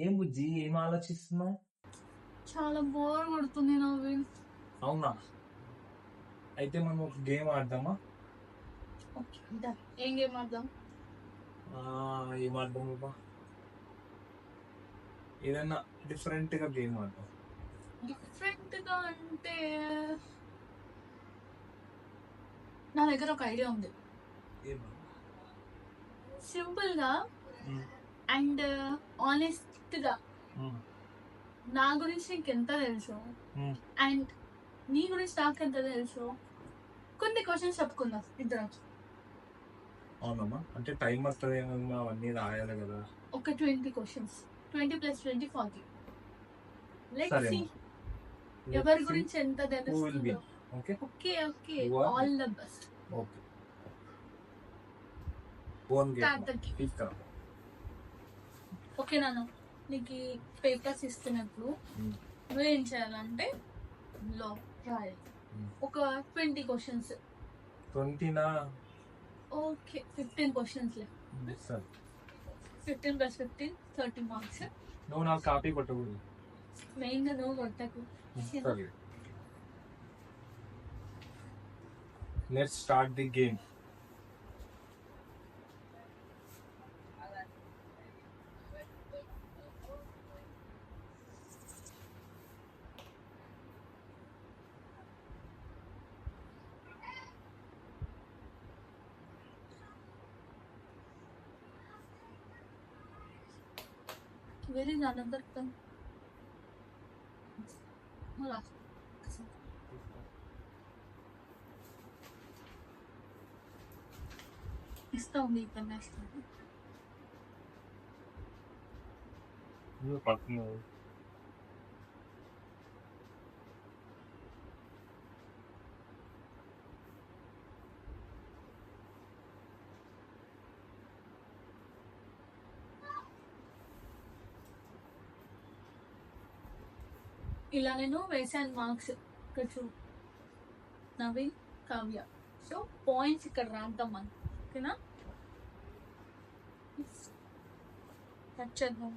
ఏం బుజ్జి, ఏం ఆలోచిస్తున్నావు? చాలా బోర్ కొడుతుంది నవీన్. అవునా? అయితే మనం ఒక గేమ్ ఆడదామా? ఏం గేమ్ ఆడదాం? ఏం ఆడదాం బాబా? ఏదైనా డిఫరెంట్ గా గేమ్ ఆడదాం. డిఫరెంట్ గా అంటే నా దగ్గర ఒక ఐడియా ఉంది. సింపుల్ గా అండ్ ఆనెస్ట్ గా నా గురించి నీకు ఎంత తెలుసు అండ్ నీ గురించి నాకు ఎంత తెలుసు, కొన్ని క్వశ్చన్స్ చెప్పుకుందాం ఇద్దరం. అవునమ్మా, అంటే టైం వస్తుంది అవన్నీ రాయాలి కదా. ఒక 20 క్వశ్చన్స్, 20 + 20 40. లెట్స్ సీ ఎవరి గురించి ఎంత తెలుస్తుందో. Okay okay okay, all the best. Okay, own game. ఓకే నాన్న, నీకు పేపర్స్ ఇస్తున్నప్పుడు నువ్వేం చేయాలంటే లో రాయాలి. ఒక 20 క్వశ్చన్స్. 20నా? Okay, 15 questions. 15 + 15 30 మార్క్స్. నువ్వు నాకు కాపీ కొట్టకూడదు. మెయిన్గా నువ్వు కొట్టకు. Let's start the game. Where is another pen? ఇస్తా ఉంది ఈ పెన్ వేస్తాను. ఇలా నేను వేసాను మార్క్స్ ఇక్కడ చూ నవీన్, కావ్య. సో పాయింట్స్ ఇక్కడ రాద్దాం మనం, ఓకేనా? చేద్దాం.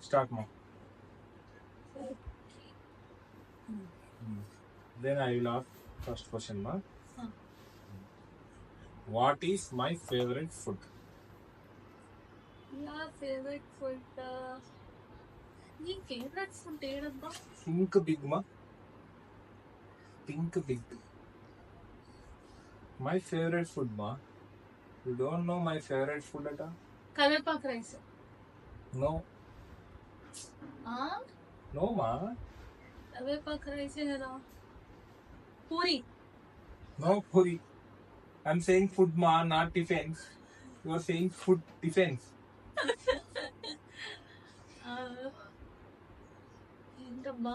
Start now. Then I will ask first question mark. What is my favorite food? Your favorite food? నీ ఫేవరెట్ ఫుడ్ ఏదబ్బా? Think big ma. Think big. My favorite food ma. You don't know my favorite food at all? కరివేపాకు rice. No. No ma. కరివేపాకు rice కదా. Puri. No puri. I'm saying food ma, not defense. You are saying food defense. ఏంటబ్బా?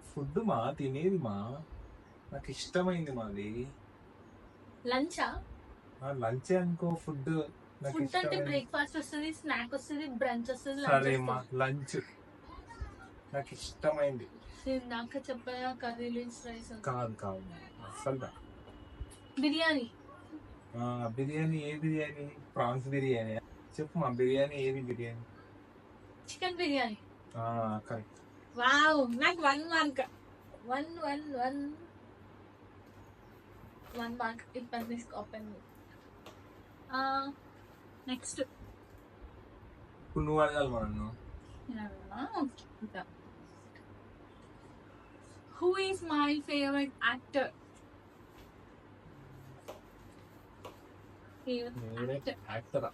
Food మా, తినేది మా, నాకు ఇష్టమైంది మాది. లంచా? లంచ్ అనుకో. ఫుడ్ ఫుడ్ అంటే బ్రేక్ఫాస్ట్ వస్తుంది, స్నాక్ వస్తుంది, బ్రంచ్ వస్తుంది. సరే మా, లంచ్ నాకు ఇష్టమైంది. ఇందాక చెప్పా కర్రీ లీవ్స్ రైస్. కాదు కాదు అసలు. బిర్యానీ. బిర్యానీ? ఏ బిర్యానీ? ప్రాన్స్ బిర్యానీ చెప్పు మా. బిర్యానీ ఏది? Biryani chicken biryani. Correct. Wow, నాకు 1 మార్క్. 1 మార్క్. ఇప్పుడు తీసుకో. ఓపెన్. నెక్స్ట్ ఇప్పుడు నువ్వు అడగాలి నన్ను. Who is my favorite actor? యాక్టరా?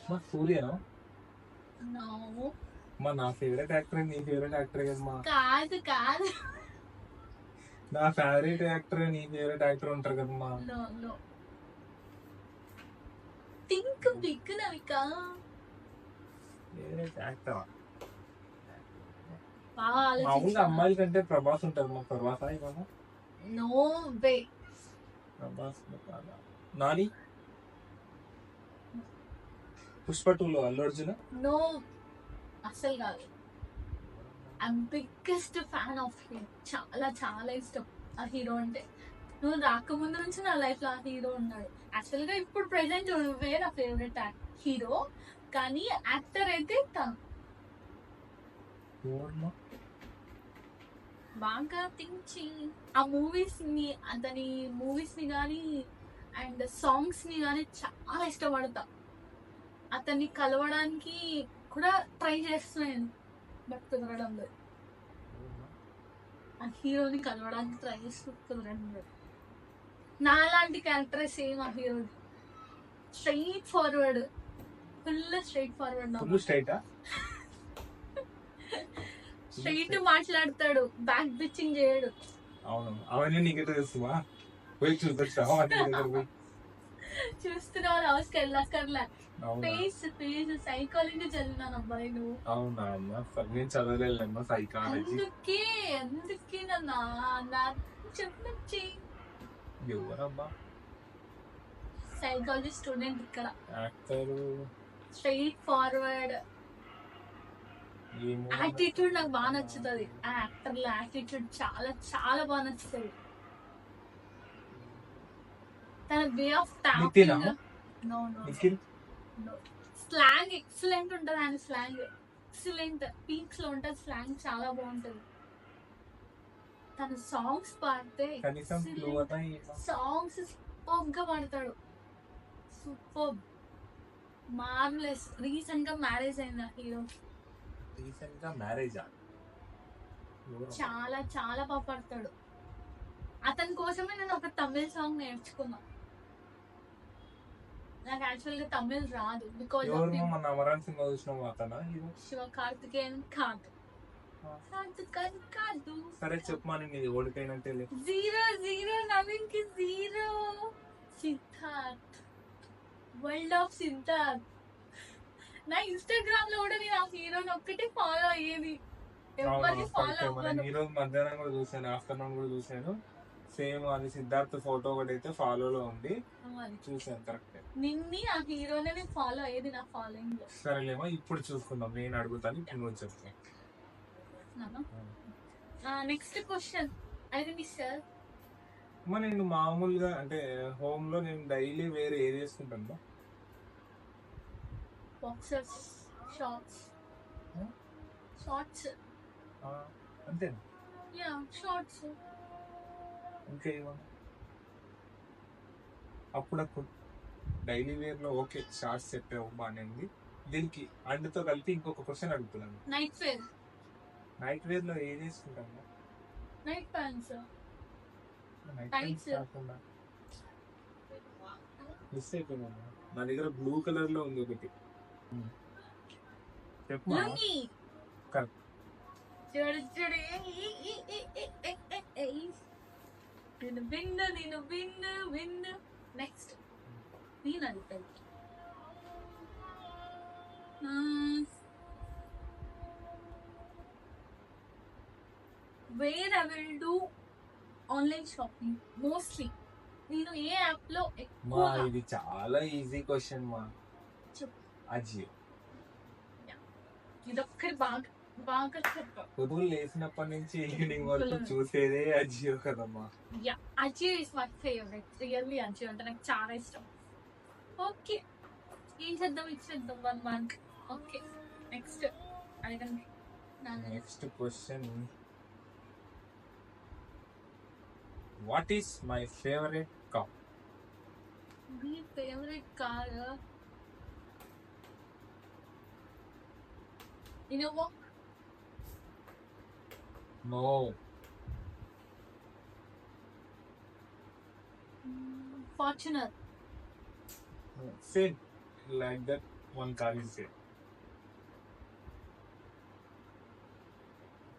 మా సూర్యనా? No. మా నా ఫేవరెట్ యాక్టర్. నీ ఫేవరెట్ యాక్టర్ కదా మా. కాదు. నా ఫేవరెట్ యాక్టర్, నీ ఫేవరెట్ యాక్టర్ ఉంటారు కదా మా. No. Think big, Navika. Favourite యాక్టరా? మామూలుగా అమ్మాయిల కంటే ప్రభాస్ ఉంటారు మా. ప్రభాసా ఇవాళ? No way. ప్రభాస్. నాని? పుష్ప 2లో అల్లు అర్జున్? నో, అసలు కాదు. I'm biggest fan of him. చాలా ఇష్టం ఆ హీరో అంటే. నువ్వు రాకముందు నుంచి నా లైఫ్ లో ఆ హీరో ఉన్నాడు. యాక్చువల్ గా ఇప్పుడు ప్రెసెంట్ నువ్వే నా ఫేవరెట్ హీరో, కానీ యాక్టర్ అయితే తను. బాగా థింక్ ఆ మూవీస్ ని, అతని మూవీస్ ని కానీ అండ్ సాంగ్స్ ని కానీ చాలా ఇష్టపడతా. అతన్ని కలవడానికి కూడా ట్రై చేస్తున్నాను, బట్ కుదరడం లేదు. ఆ హీరోని కలవడానికి ట్రై చేస్తూ కుదరడం లేదు. నా లాంటి క్యారెక్టర్ సేమ్ ఆ హీరోది. Straightforward, full straightforward. Straight మాట్లాడతాడు, బ్యాక్ బిచ్చింగ్ చేయడు. అవును, అవన్నీ నీకే తెలుసుమా? పోయి చూపిస్తావా? చూస్తున్నా హౌస్కి వెళ్ళక్కర్లే. ఫేస్ సైకాలజీ చదివినాను అబ్బాయి నువ్వు. అవునా అమ్మా, నేను చదవలేదమ్మా సైకాలజీ. అందుకే నా చెప్పి ఎవరమ్మా సైకాలజీ స్టూడెంట్ ఇక్కడ. యాక్టర్ స్ట్రైట్ ఫార్వర్డ్, యాటిట్యూడ్ నాకు బాగా నచ్చుతుంది. ఆ యాక్టర్ లో యాటిట్యూడ్ చాలా చాలా బాగా నచ్చుతుంది. తన way of talking, slang excellent ఉంటుంది. ఆయన స్లాంగ్ ఎక్సలెంట్, పీక్స్ లో ఉంటుంది స్లాంగ్, చాలా బాగుంటది. తన సాంగ్స్ పాడితే సాంగ్స్ సూపర్ గా పాడతాడు, సూపర్ మార్వెలస్. రీసెంట్ గా మ్యారేజ్ అయింది ఆ హీరో. రీసెంట్ గా మ్యారేజా? చాలా చాలా బాగా పాడతాడు. అతని కోసమే నేను ఒక తమిళ సాంగ్ నేర్చుకున్నా. నాకు యాక్చువల్ గా తమిళ్ రాదు. బికాజ్ శివకార్తికేయన్ కాదు. సరే చెప్పమని నీది ఓడిపోయినట్టే. 0-0 నవీన్ కి 0. Siddharth, world of Siddharth. నా ఇన్స్టాగ్రామ్ లో కూడా నేను ఆ హీరోని ఒక్కటే ఫాలో అయ్యేది, ఎవరిని ఫాలో అవ్వను. ఈరోజు మధ్యాహ్నం కూడా చూసాను, ఆఫ్టర్నూన్ కూడా చూసాను. సేమ్ అది సిద్ధార్థ్ ఫోటో ఒకటి అయితే ఫాలోలో ఉంది, చూసాను. కరెక్ట్, నిన్ని ఆ హీరోనే నేను ఫాలో అయ్యేది నా ఫాలోయింగ్ లో. సరేలేమో ఇప్పుడు చూసుకుందాం, నేను అడుగుతాను, ఇప్పుడు నువ్వు చెప్తాను. నెక్స్ట్ క్వశ్చన్ అడగండి సార్. నేను మామూలుగా అంటే హోమ్ లో నేను డైలీ వేరే ఏది వేసుకుంటాను? Boxers, shorts. షార్ట్స్ అంతే? Yeah, shorts. ఓకే, అప్పుడప్పుడు డైలీ వేర్ లో ఓకే షార్ట్స్ సెట్ బాగానే ఉంది. దీనికి అండ్తో కలిపి ఇంకొక క్వశ్చన్ అడుగుతున్నాను. Night wear. నైట్ వేర్ లో ఏది వేసుకుంటాము? Night pants. మిస్ అయిపోయినా, నా దగ్గర బ్లూ కలర్ లో ఉంది ఒకటి. చెప్పు. నెక్స్ట్ నేను అడుగుతాను. Where I will do online shopping mostly. నేను ఏ యాప్ లో ఎక్కువ? ఇది చాలా ఈజీ క్వశ్చన్ మా. అజియో. ఇదొక్కటి బాగా బాగా చెప్పా. పొద్దులు లేచినప్పటి నుంచి ఈవినింగ్ వరకు చూసేదే అజియో కదమ్మా. Yeah, Ajio is my favourite. Really Ajio అంటే నాకు చాలా ఇష్టం. ఓకే, ఏం చేద్దాం, ఇచ్చేద్దాం 1 month. ఓకే, నెక్స్ట్ అడగండి. Next question, what is my favourite car? మీ favourite car Innova? No. Fortuner. Same, like that one car is there.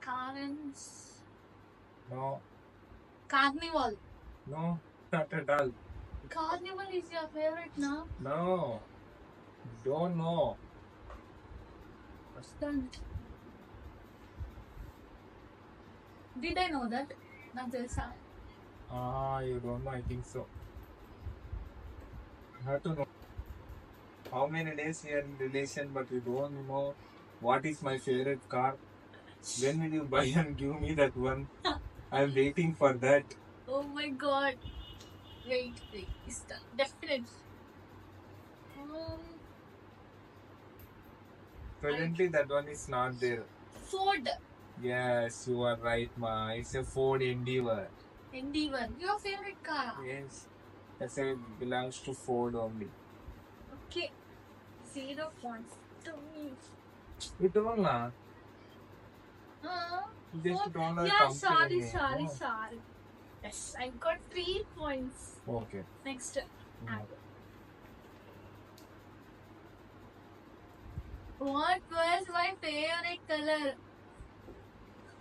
Carens. No. Carnival. No, not at all. Carnival is your favorite now? No, don't know. Did I know that? Not this. You don't know? I think so. You have to know. How many days you are in relation, but you don't know what is my favorite car? When will you buy and give me that one? I'm waiting for that. Oh my God, wait ఇస్తా definite. Presently, that one is not there. Ford. Yes, you are right, ma. It's a Ford Endeavor. Endeavor, your favorite car? Yes, that's a belongs to Ford only. Okay, 0 points to me. You don't know. Uh, You just don't know. yeah, company sorry. name. Yes, I got 3 points. Oh, okay. Next. What was my favorite color?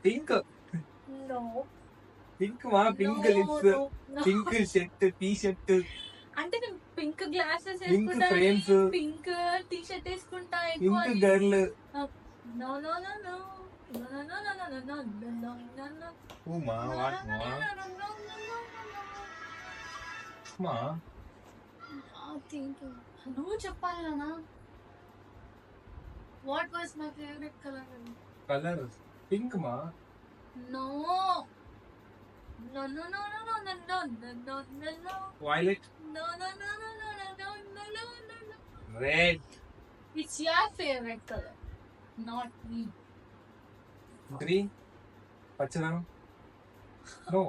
Pink. No. Pink, ma. Pink lips. No. Pink shirt, T-shirt. అంటే నేను pink glasses Pink వేసుకుంటా, frames. Pink T shirt వేసుకుంటా Pink girl. No no no no Oh, ma. What, ma? Ma. నువ్వు చెప్పాలి నాన్న. What was my favourite colour? Color. Pink, ma. No no no no no no no no no no no Violet. no no no no no no no no no no no. Red. It's your favorite color, not me. Green. Pachadam. No.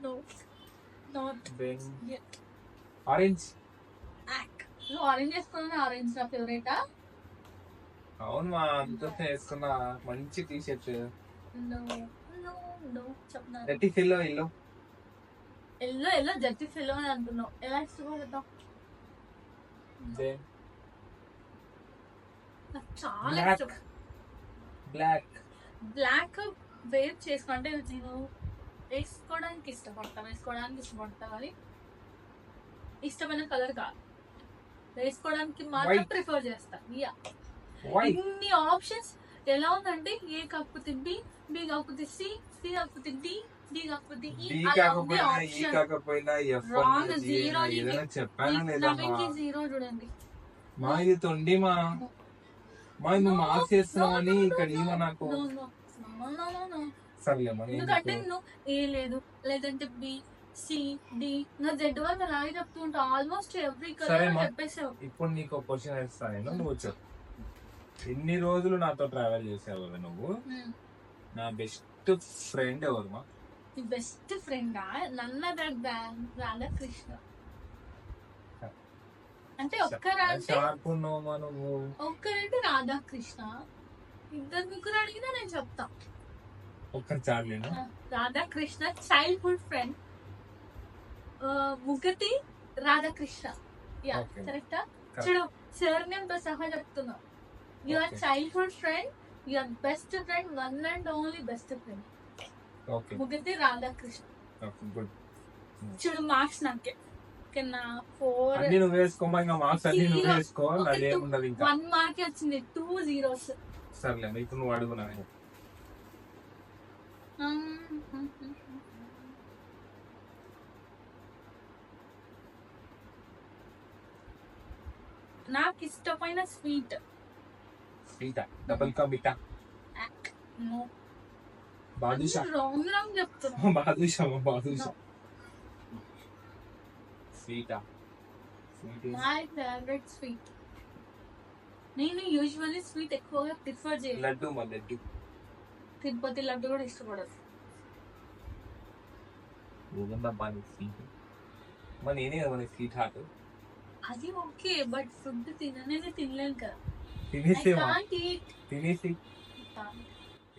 No, not Then yet. orange. నువ్వు orange వేసుకున్నా, orange నా ఫేవరెటా? అవును మా అందుకోసం వేసుకున్న మంచి T shirt. No no no చెప్పనా. రెట్టి ఫిల్లో ఇల్లు. ఎల్లో జట్టి ఫిల్లో అని అంటున్నావు, ఎలా ఇష్టపడతావు? నాకు చాలా ఇష్టం. బ్లాక్. వేర్ చేసుకుంటే నేను వేసుకోవడానికి ఇష్టపడతా కానీ ఇష్టమైన కలర్ కాదు, వేసుకోవడానికి మాత్రం White. ప్రిఫర్ చేస్తా. Yeah, white. ఇన్ని ఆప్షన్స్ ఎలా ఉందంటే ఏ కాకపోతే బి, బి కాకపోతే సి, సి కాకపోతే డి, డి కాకపోతే ఈ, డి అలా ఉంది కాకపోయినా ఈ ఆప్షన్. కాకపోయినా ఎఫ్ Wrong, zero ఏదైనా చెప్పానా లేదా నవీన్కి 0 చూడండి. మా ఇది తొండి మా నువ్వు మార్క్స్ చేస్తున్నావని ఇక్కడ ఇవ్వ నాకు. No, no, no, no, no, no. సర్లే మా ఎందుకంటే నువ్వు ఏ లేదు, లేదంటే బి, సి, డి, నా జెడ్ వరకు అలాగే చెప్తూ ఉంటా. ఆల్మోస్ట్ ఎవ్రీ సరే కలర్ మా. చెప్పేసావు. ఇప్పుడు నీకు ఒక క్వశ్చన్ వేస్తాను నేను, నువ్వు చెప్పు. ఎన్ని రోజులు నాతో ట్రావెల్ చేసావు నువ్వు? నా బెస్ట్ ఫ్రెండ్ ఎవరు మా? నీ బెస్ట్ ఫ్రెండా? నన్న రాధాకృష్ణ. అంటే ఒక్కరంటే షార్ప్ ఉన్నావు మా నువ్వు. ఒక్కరంటే రాధాకృష్ణ, ఇద్దరు ముగ్గురు అడిగినా నేను చెప్తా. ఒక్కరు చార్లేనా? Radhakrishna childhood friend, Mugathi Radhakrishna. Yeah, Okay. కరెక్టా? Correct. చూడు, సర్నేమ్ తో సహా చెప్తున్నా. Your Okay. Childhood friend, your best friend, one and only best friend okay Mugathi Radhakrishna. Okay good. చూడు, మార్క్స్ నాకే కింద 4, అన్ని నువ్వు వేసుకోమా, ఇంకా మార్క్స్ అన్ని నువ్వు Zero. వేసుకో, నాదేముండదు ఇంకా. 1 మార్క్ వచ్చింది, 2 zeros. సర్లే ఇప్పుడు నువ్వు అడుగునా. నాకు ఇష్టమైన స్వీట్. బీటా, డబుల్ కా బీటా, బాదుషా. రాంగ్ చెప్తున్నా. బాదుషా స్వీటా. My favourite sweet. నేను యూజువల్లీ స్వీట్ ఎక్కువగా ప్రిఫర్ చేయను. లడ్డు మా లడ్డు. తిరుపతి లడ్డు కూడా ఇష్టపడదు. ఏదమ్మా స్వీట్ మా నేనే కదా మన స్వీట్ హార్ట్. అది ఓకే, బట్ ఫుడ్ తినలేను కదా. తినేసేమా, I can't eat. తినేసి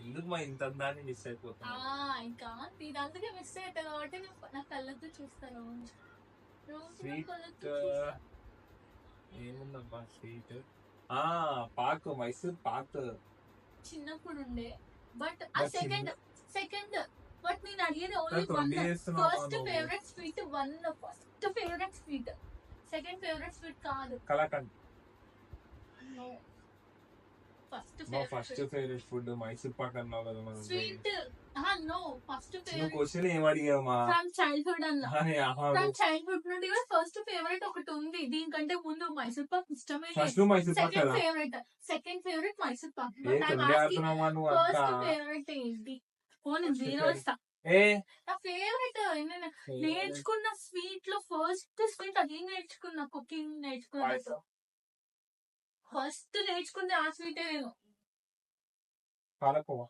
ఎందుకు మా ఇంత దాన్ని మిస్ అయిపోతా. ఇంకా ఇదంతకే మిస్ అవుతా కాబట్టి నా కళ్ళతో చూస్తాను రోజు నా స్వీట్ కళ్ళతో చూస్తా. ఏముందమ్మా స్వీట్? పాక్, మైసూర్ పాక్. చిన్నప్పుడు ఉండే, బట్ ఆ But సెకండ్ బట్ నేను అడిగేది ఓన్లీ నాకు వన్. రెండు చేస్తున్నావా ఫస్ట్ నువ్వు? Favourite sweet first favourite sweet, second favourite sweet కాదు. కలాకండ్. No. ఫస్ట్ మా first favourite food Mysore Pak అన్నావు కదా మనం. స్వీట్. నో, ఫస్ట్ నువ్వు ఫేవరెట్ క్వశ్చన్ ఏం అడిగామా? ఫ్రమ్ చైల్డ్హుడ్ అన్న. ఫ్రమ్ చైల్డ్హుడ్ నుండి కూడా ఫస్ట్ ఫేవరెట్ ఒకటి ఉంది. దీనికంటే ముందు మైసూర్ పాక్ ఇష్టమే ఫస్ట్ నువ్వు మైసూర్ పాక్ కదా. Second favourite Mysore pak. ఏ తొండి ఆడుతున్నావా నువ్వు అంతా? ఫస్ట్ ఫేవరెట్ ఏంటి? ఫోన్ 0 ఇస్తా. ఏ నా ఫేవరెట్. నేను నేర్చుకున్న స్వీట్ లో ఫస్ట్ స్వీట్ అది నేర్చుకున్నా, కుకింగ్ నేర్చుకున్నా. పాయసం. ఫస్ట్ నేర్చుకుంది ఆ స్వీటే నేను. పాలకోవా.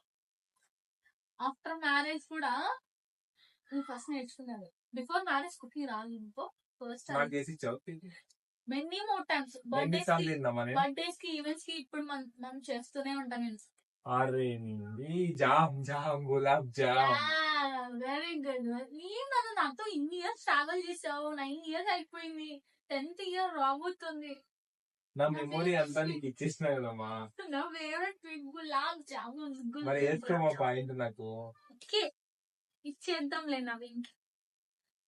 ఆఫ్టర్ మ్యారేజ్ కూడా నేను ఫస్ట్ నేర్చుకున్నాను. బిఫోర్ మ్యారేజ్ కుకింగ్ రాదు ఇంకో. ఫస్ట్ నాకు చేసి ఇచ్చావు. Many more times. ఎన్నిసార్లు తిందామా నేను? బర్త్డేస్ కి ఈవెంట్స్ కి ఇప్పుడు మనం చేస్తూనే ఉంటాం నేను. అరే jam jam gulab jam. Very good. నేను నాతో ఇన్ని ఇయర్స్ ట్రావెల్ చేసావు. 9 years అయిపోయింది. 10th year రాబోతుంది. నా మెమొరీ అంతా నీకు ఇచ్చేసిన కదమ్మా. నా ఫేవరెట్ స్వీట్ గులాబ్ జామున్. మరి వేసుకోమా పాయింట్ నాకు. ఓకే, ఇచ్చేద్దాంలే నవీన్.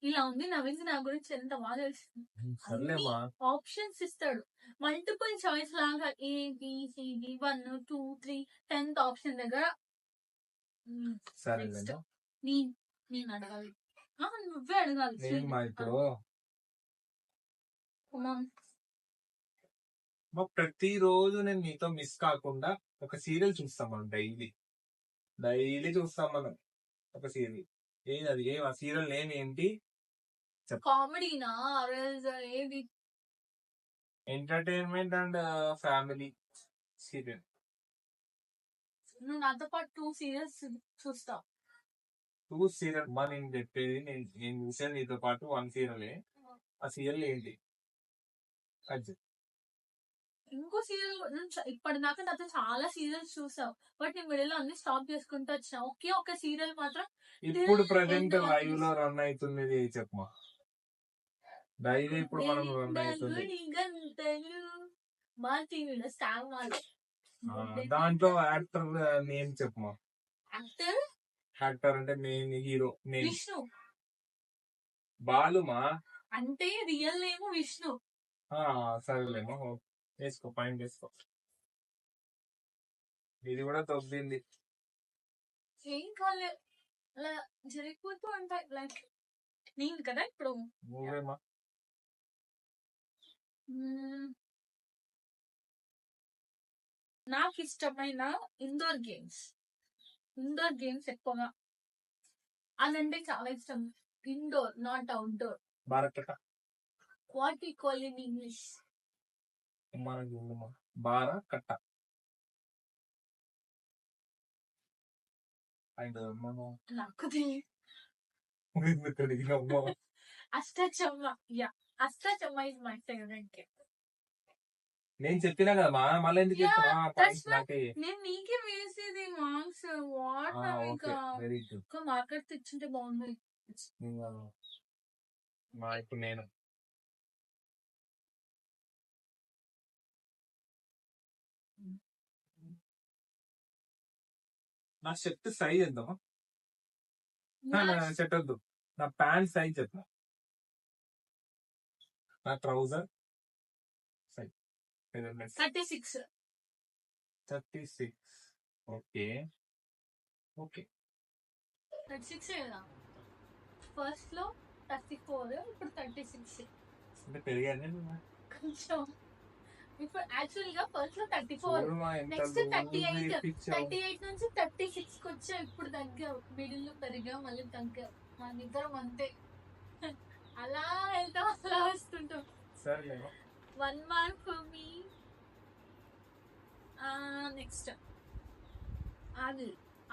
ఇలా ఉంది నవీన్ నా గురించి ఎంత బాగా తెలుస్తుంది. సర్లేమా. ఆప్షన్స్ ఇస్తాడు, మల్టిపుల్ చాయిస్ లాగా ABCD 1 2 3 10th ఆప్షన్ దగ్గర. సరే నేను అడగాలి. నువ్వే అడగాలి. ఇప్పుడు ప్రతిరోజు నేను నీతో మిస్ కాకుండా ఒక సీరియల్ చూస్తాం మనం. డైలీ చూస్తాం మనం ఒక సీరియల్. ఏది అది? ఆ సీరియల్ నేమ్ ఏంటి? కామెడీనా? ఏది? Entertainment and family serial. నువ్వు నాతో పాటు 2 సీరియల్స్ చూస్తావు. 2 సీరియల్ మా నేను చెప్పేది. నేను చూసాను నీతో పాటు 1 సీరియలే. ఆ సీరియల్ ఏంటి? ఇంకో సీరియల్ ఇప్పటిదాకా నాతో చాలా సీరియల్స్ చూసావు, బట్ నేను మిడిల్ లో అన్ని స్టాప్ చేసుకుంటూ వచ్చిన. ఒకే ఒక సీరియల్ మాత్రం ఇప్పుడు ప్రెసెంట్ లైవ్ లో రన్ అవుతుంది. చెప్పమా. లైవ్ ఇప్పుడు మనం రన్ అవుతుంది. మా టీవీలో స్టార్ వాళ్ళు. దాంట్లో యాక్టర్ నేమ్ చెప్పమా. యాక్టర్ అంటే మెయిన్ హీరో నేమ్ విష్ణు. బాలుమా అంటే రియల్ నేమ్ విష్ణు. సరేలేమో వేసుకో, పాయింట్ వేసుకో. ఇది కూడా తొబ్బింది. ఏం కాలేదు, అలా జరిగిపోతూ ఉంటాయి. లైక్ నేను కదా ఇప్పుడు. నువ్వేమా. నాకు ఇష్టమైన ఇండోర్ గేమ్స్ ఎక్కువగా అదంటే చాలా ఇష్టం. Indoor, not outdoor. What you call in English? బారా కట్ట. నాకు Ashtachamma. Yeah, Ashtachamma is my favourite game. నేను చెప్పినా కదా మళ్ళీ ఎందుకు నేను నీకే వేసేది మార్క్స్. వాట్ మార్కెట్ తెచ్చుంటే బాగుంది. ఇప్పుడు నేను నా షర్ట్ సైజ్ ఎంతమ్మా? షర్ట్ వద్దు, నా ప్యాంట్ సైజ్ చెప్పా. నా ట్రౌజర్ సైజ్ 36. Okay okay. 36 కదా. ఫస్ట్ లో 34, ఇప్పుడు 36. అంటే పెరిగానే కొంచెం. ఇప్పుడు యాక్చువల్ గా ఫస్ట్ లో 34, నెక్స్ట్ 38 నుంచి 36 కి వచ్చా. ఇప్పుడు తగ్గావు, మిడిల్ లో పెరిగావు, మళ్ళీ తగ్గావు. మా ఇద్దరం అంతే, అలా వెళ్తాం, అలా వస్తుంటాం. 1 mark for me. నెక్స్ట్ అది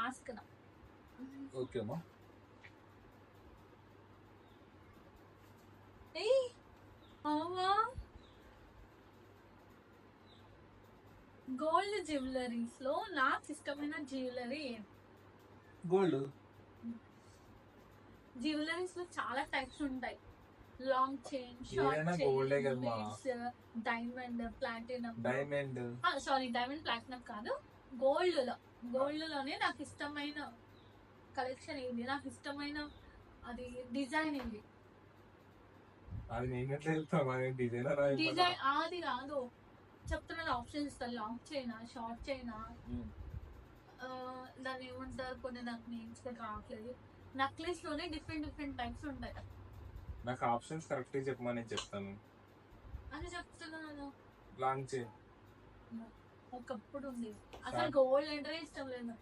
ఆస్కనా. ఓకేమా. గోల్డ్ జ్యువెలరీస్ లో నాకు ఇష్టమైన జ్యువెలరీ ఏం? గోల్డ్ జ్యువెలరీస్ లో చాలా టైప్స్ ఉంటాయి. Long chain, short chain, diamond, platinum. Diamond platinum కాదు, గోల్డ్ లోనే నాకు ఇష్టమైన కలెక్షన్ ఏంటి, నాకు ఇష్టమైన అది డిజైన్ ఏంటి? డిజైన్ అది కాదు, చెప్తున్నా. ఆప్షన్స్ ఇస్తాను. లాంగ్ చైనా, షార్ట్ చైనా, దాన్ని ఏమంటారు, కొన్ని నాకు నేమ్స్ కూడా రావట్లేదు. నెక్లెస్ లోనే డిఫరెంట్ టైప్స్ ఉంటాయి. నాకు ఆప్షన్స్ కరెక్ట్ చెప్పమని చెప్తాను. అని చెప్తున్నాను. లాంగ్ చైన్ ఒకప్పుడు ఉంది, అసలు గోల్డ్ అంటే ఇష్టం లేదు,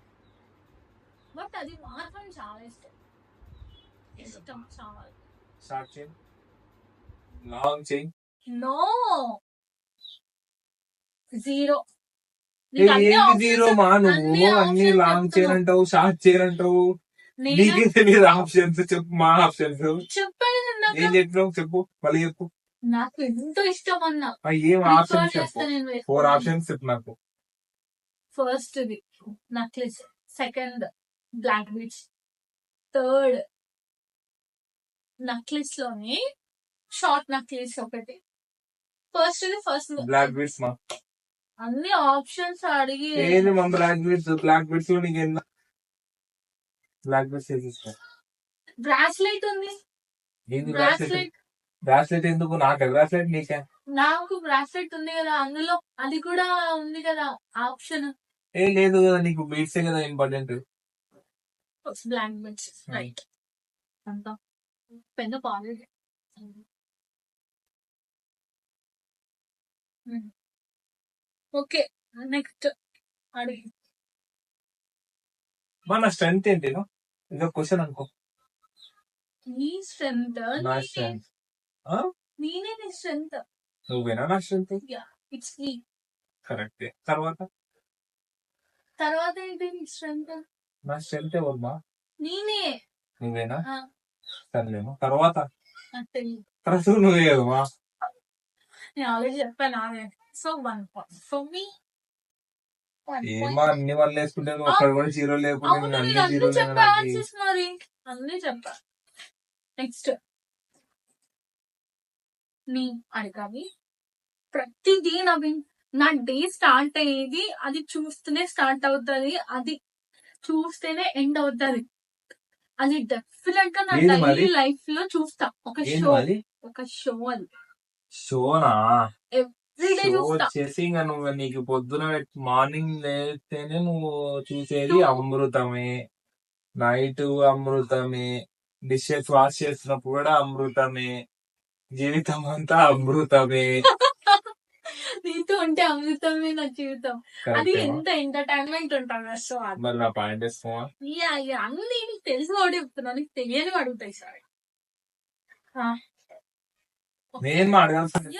బట్ అది మాత్రం చాలా ఇష్టం. ఇష్టం చాలా. Short chain, long chain. No, zero. ఏంటి జీరో మా? నువ్వు అన్ని లాంగ్ చైన్ అంటావు, షార్ట్ చైన్ అంటావు. నీకే తెలియదు ఆప్షన్స్. చెప్పు మా ఆప్షన్స్. చెప్పాను ఏం చెప్పినావు చెప్పు, మళ్ళీ చెప్పు. నాకు ఎంతో ఇష్టం అన్న. ఏం ఆప్షన్స్ చెప్పు. 4 ఆప్షన్స్ చెప్పు నాకు. First the necklace, second black beads, third necklace లోని షార్ట్ నక్లెస్ ఒకటి. ఫస్ట్ బ్లాక్ బీడ్స్ మా. అన్ని ఆప్షన్స్ అడిగి ఏంది మా బ్లాక్ బీడ్స్? బ్లాక్ బీడ్స్ లో నీకు ఎంత? Black beads వేసిస్తా. బ్రాస్లెట్ ఉంది. ఏంది బ్రాస్లెట్? బ్రాస్లెట్ ఎందుకు? నాకు బ్రాస్లెట్ నీకే? నాకు బ్రాస్లెట్ ఉంది కదా, అందులో అది కూడా ఉంది కదా ఆప్షన్. ఏం లేదు కదా, నీకు బీడ్సే కదా ఇంపార్టెంట్. Black beads right. అంతా పెద్ద పాలేదు. ఓకే, నెక్స్ట్ అడిగి. మన స్ట్రెంత్ ఏంటి? ఇదో క్వశ్చన్ అనుకో. నీ స్ట్రెంత్, నా స్ట్రెంత్ నేనే నీ స్ట్రెంత్. నువ్వేనా నా స్ట్రెంత్? It's me. కరెక్ట్. తర్వాత ఏంటి నీ స్ట్రెంత్? నా స్ట్రెంత్ ఎవరు? నేనే. నువ్వేనా? సర్లేమా. తర్వాత తెలియదు. నువ్వే కదమ్మా. నేను ఆల్రెడీ చెప్పాను. So 1 point for me. ఏమా అన్ని వాళ్ళు వేసుకుంటే అక్కడ కూడా జీరో లేకుండా అన్ని జీరో మరి అన్ని చెప్పా. నెక్స్ట్ నీ అడగాలి. ప్రతిదీ నవీన్, నా డే స్టార్ట్ అయ్యేది అది చూస్తూనే స్టార్ట్ అవుతుంది, అది చూస్తేనే ఎండ్ అవుతుంది. అది డెఫినెట్ గా నా డైలీ లైఫ్ లో చూస్తా. ఒక షో అది. షోనా? ఎవ్రీడే చూస్తా. వచ్చేసి ఇంకా నువ్వు నీకు పొద్దున మార్నింగ్ లేస్తేనే నువ్వు చూసేది అమృతమే, నైట్ అమృతమే, డిషెస్ వాష్ చేస్తున్నప్పుడు కూడా అమృతమే, జీవితం అంతా అమృతమే. నీతో ఉంటే అమృతమే నా జీవితం. అది ఎంత ఎంటర్టైన్మెంట్ ఉంటుంది సో. మరి నా పాయింట్ వేసుకోవా? అన్ని నీకు తెలిసి కూడా చెప్తున్నా, నీకు తెలియని అడుగుతాయి సార్. నేను అడగాల్సింది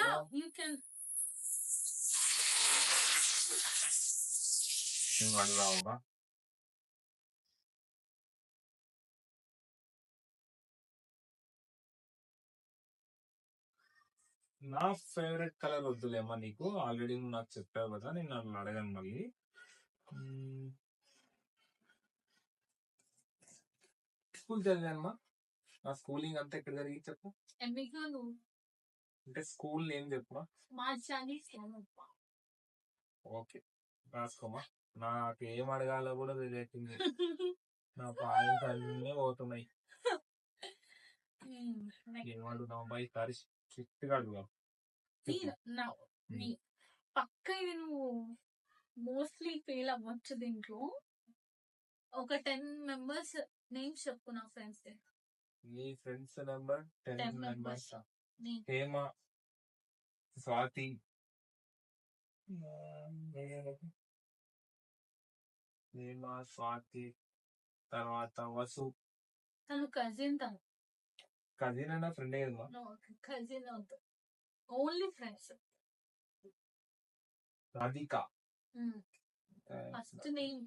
అడుగుదావా? నా ఫేవరెట్ కలర్ వద్దులేమ్మా నీకు, ఆల్రెడీ నువ్వు నాకు చెప్పావు కదా, నేను నన్ను అడగను మళ్ళీ. స్కూల్ చదివానమ్మా. నా స్కూలింగ్ అంతా ఎక్కడ జరిగి చెప్పు. అంటే స్కూల్ ఏం చెప్పమా? ఓకే, రాసుకోమా. నాకు ఏం అడగాలో కూడా తెలియట్లేదు. నా పాయింట్స్ అన్నీ పోతున్నాయి. ఏమడుగుతావు బై? సారి స్ట్రిక్ట్ గా అడుగుదాం. పక్క ఇది నువ్వు మోస్ట్లీ ఫెయిల్ అవ్వచ్చు దీంట్లో. ఒక 10 మెంబర్స్ నేమ్స్ చెప్పు నా ఫ్రెండ్స్. నీ friends number 10 members. Hema, Swathi, తర్వాత వసు. తను కజిన్. కజిన్ అన్న ఫ్రెండ్ కదమ్మా. Cousin only friends. Radhika. First name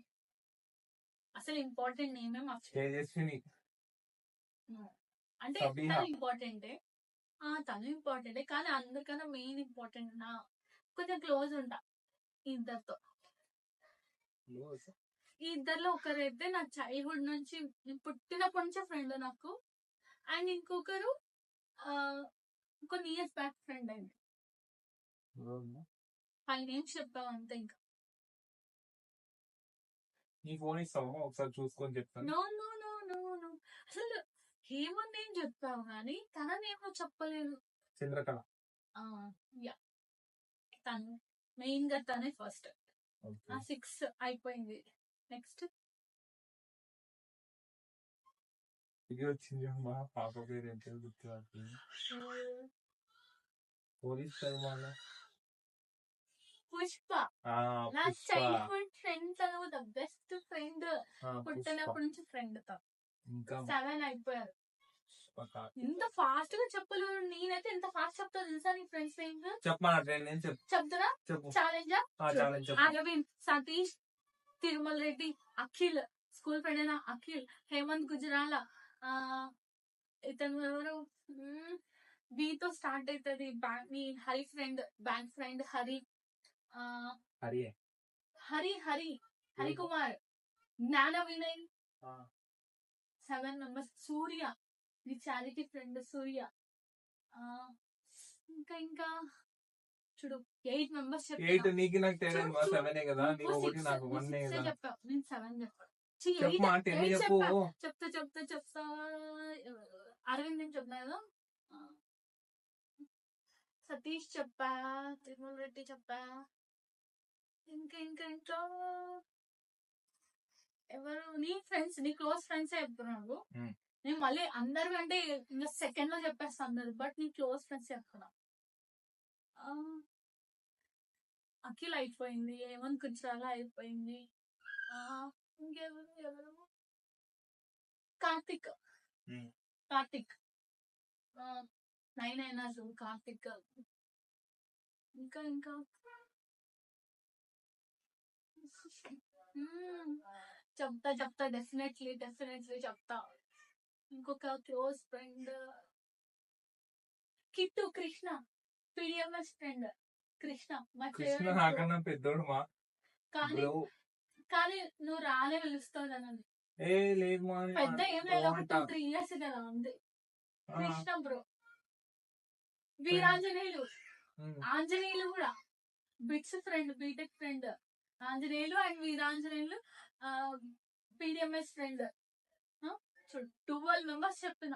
అసలు ఇంపార్టెంట్ నేమే తేజస్విని. అంటే ఇంపార్టెంటే. తను ఇంపార్టెంటే కానీ అందరికన్నా మెయిన్ ఇంపార్టెంట్ నా కొంచెం క్లోజ్ ఉంటా ఇద్దరితో. ఈ ఇద్దరిలో ఒకరైతే నా చైల్డ్హుడ్ నుంచి, నేను పుట్టినప్పటి నుంచి ఫ్రెండ్ నాకు. అండ్ ఇంకొకరు కొన్ని ఇయర్స్ బ్యాక్ ఫ్రెండ్ అయింది. 5 నేమ్స్ చెప్పావు అంతే. ఇంకా నీ ఫోన్ ఇస్తావా ఒకసారి చూసుకొని చెప్తాను. No no no no no అసలు హేమంత్ నేమ్ చెప్పావు కానీ తన నేమ్ చెప్పలేదు. చంద్రకళ. తను మెయిన్ గా తనే ఫస్ట్. 6 అయిపోయింది. నెక్స్ట్ ఇది వచ్చింది అమ్మా. పాప పేరు ఏంటో గుర్తు. పోలీస్ పుష్ప. నా చైల్డ్హుడ్ ఫ్రెండ్. తను ద బెస్ట్ ఫ్రెండ్. పుట్టినప్పటి నుంచి ఫ్రెండ్. తో 7 అయిపోయారు. ఇంత ఫాస్ట్ గా చెప్పలేవు. నేనైతే ఎంత ఫాస్ట్ చెప్తా తెలుసా నీ ఫ్రెండ్స్ నేమ్? చెప్తున్నా. ఛాలెంజా? అరవింద్, సతీష్, తిరుమల రెడ్డి, అఖిల్, స్కూల్ ఫ్రెండ్ అయినా అఖిల్, హేమంత్ గుజరాల, ఇతను ఎవరు వీతో స్టార్ట్ అవుతుంది, మీ Hari friend, bank friend Hari, Hari Hari Harikumar, Gnana Vinay, 7 members. సూర్య, నీ చారిటీ ఫ్రెండ్ సూర్య, ఇంకా ఇంకా చూడు 8 members చెప్పా. నేను 7 చెప్తా. అరవింద్ నేను చెప్పినా కదా, సతీష్ చెప్పా, తిరుమల రెడ్డి చెప్పా, ఇంకా ఇంకా ఇంకా ఎవరు నీ ఫ్రెండ్స్, నీ క్లోజ్ ఫ్రెండ్స్ చెప్తున్నావు. నేను మళ్ళీ అందరు అంటే ఇంకా సెకండ్ లో చెప్పేస్తా అందరు, బట్ నీ క్లోజ్ ఫ్రెండ్స్ చెప్తున్నా. అఖిల్ అయిపోయింది, హేమంత్ కుచాలా అయిపోయింది, ఇంకెవరు కార్తిక్ 9 అయినా కార్తిక్, ఇంకా ఇంకా చెప్తా డెఫినెట్లీ చెప్తా. ఇంకొక close friend Kittu, Krishna, PDMS friend Krishna, మా ఫేవరెట్. పెద్దోడు కానీ నువ్వు రాలే పిలుస్తావు నన్ను. పెద్ద ఏం లేదు, ఒక 2-3 years కదా ఉంది. కృష్ణ బ్రో, వీరాంజనేయులు, ఆంజనేయులు కూడా BITS friend, BTech friend Anjaneyulu and Veeranjaneyulu, PDMS friend. 12 members చెప్పిన.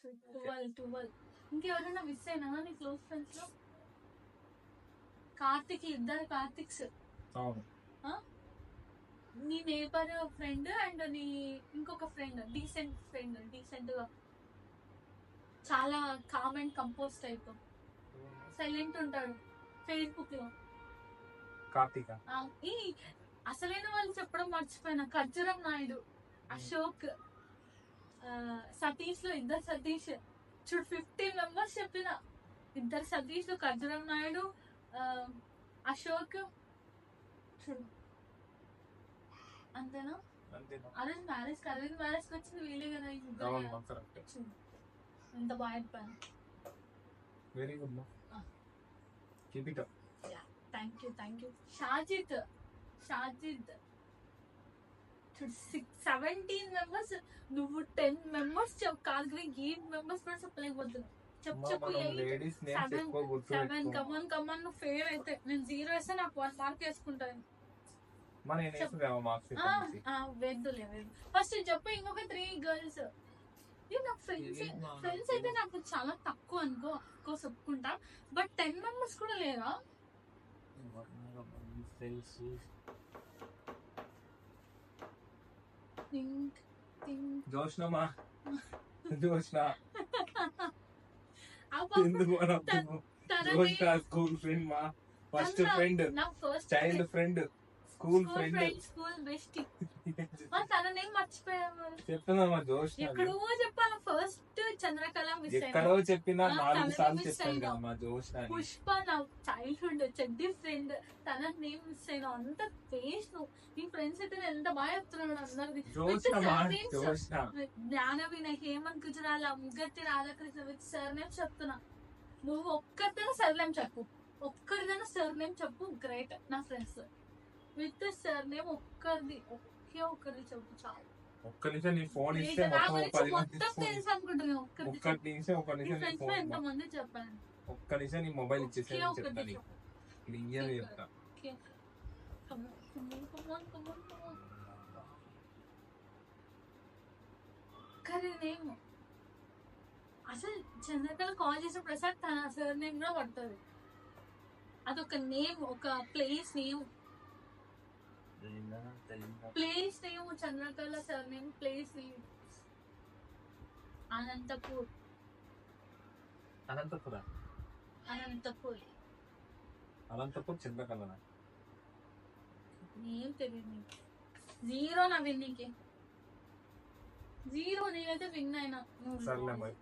12. ఇంకెవరైనా మిస్ అయినా నీ క్లోజ్ ఫ్రెండ్స్ లో? కార్తిక్, 2 కార్తిక్స్, నీ నేబర్ ఫ్రెండ్ అండ్ నీ ఇంకొక ఫ్రెండ్, డీసెంట్ గా చాలా calm and compose type, silent ఉంటాడు ఫేస్బుక్ లో. కార్తిక. అసలైన వాళ్ళు చెప్పడం మర్చిపోయినా, ఖర్జూరం నాయుడు, అశోక్, సతీష్ లో 2 సతీష్. చూడు 15 members చెప్పిన. 2 సతీష్, ఖర్జూరం నాయుడు, అశోక్. చూడు అంతేనా? అరవింద్ మ్యారేజ్ వచ్చింది వీళ్ళే కదా. ఎంత బాగా చెప్పాను. Very good. Thank you. Shajid 17 members. నువ్వు 10 members కాదు, 8 members కూడా చెప్పలేకపోతున్నావు. చెప్పు 7. కమన్ నువ్వు ఫెయిల్ అయితే నేను 0 వేస్తే నాకు 1 mark వేసుకుంటాను. వెద్దులే ఫస్ట్ చెప్పు. ఇంకొక 3 girls. నాకు ఫ్రెండ్స్ అయితే నాకు చాలా తక్కువ అనుకో, చెప్పుకుంటా. బట్ 10 members కూడా లేరా? జోష్ణ స్కూల్ ఫ్రెండ్, మా first friend, child friend, school best. తన నేమ్ మర్చిపోయాము. చెప్తున్నా జోష్ణ. ఎక్కడో చెప్పాను. ఫస్ట్ చంద్రకళ మిస్ అయ్యాను. ఎక్కడో చెప్పినా 4 సార్లు చెప్పాను. జోష్ణ, పుష్ప నా చైల్డ్హుడ్ చెడ్డి ఫ్రెండ్, తన నేమ్ మిస్ అయినా. అంత వేస్ట్. నీ ఫ్రెండ్స్ అయితే ఎంత బాగా చెప్తున్నాడు అందరిది. Gnana Vinay, Hemanth Gujarala, Mugathi Radhakrishna with surname చెప్తున్నా. నువ్వు ఒక్కరిదైనా సర్ నేమ్ చెప్పు, గ్రేట్. నా ఫ్రెండ్స్ విత్ సర్ నేమ్ ఒక్కరిది చెప్పు చాలు. ఒక్క నిమిషం నీ ఫోన్ ఇస్తే మొత్తం తెలుసు అనుకుంటున్నా. ఎంతమంది చెప్పాను. ఒక్క నిమిషం నీ మొబైల్ ఇచ్చేసి క్లియర్ చెప్తా. నేమ్ అసలు చంద్రకళ కాల్ చేసిన ప్రసాద్ తన సర్ నేమ్ కూడా పడుతుంది. అదొక నేమ్, ఒక place name. Chandrakala sir name, place name Anantapur. Chandrakala ఏం తెలియదు నీకు. 0 నవ్వింది నీకే. జీరో. నేనైతే విన్ అయినా. సర్లే మరి